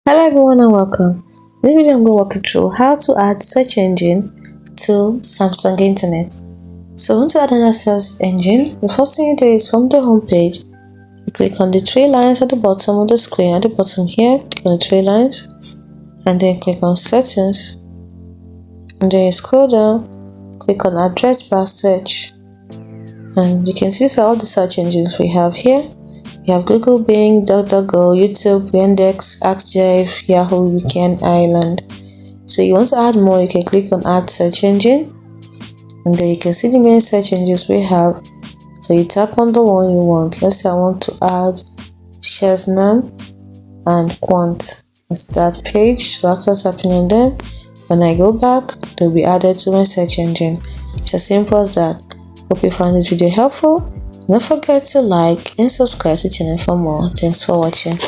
Hello everyone and welcome. In this video I'm going to walk you through how to add search engine to Samsung Internet. So once you add another search engine, the first thing you do is from the home page, you click on the three lines at the bottom of the screen. At the bottom here, click on the three lines and then click on settings. And then you scroll down, click on address bar search. And you can see all the search engines we have here. You have Google, Bing, DuckDuckGo, YouTube, Yandex, AskJive, Yahoo, UK, Ireland. So you want to add more, you can click on add search engine. And then you can see the many search engines we have. So you tap on the one you want. Let's say I want to add Shazam and Quant. That's that page. So after tapping on them, when I go back, they'll be added to my search engine. It's as simple as that. Hope you found this video helpful. Don't forget to like and subscribe to the channel for more. Thanks for watching.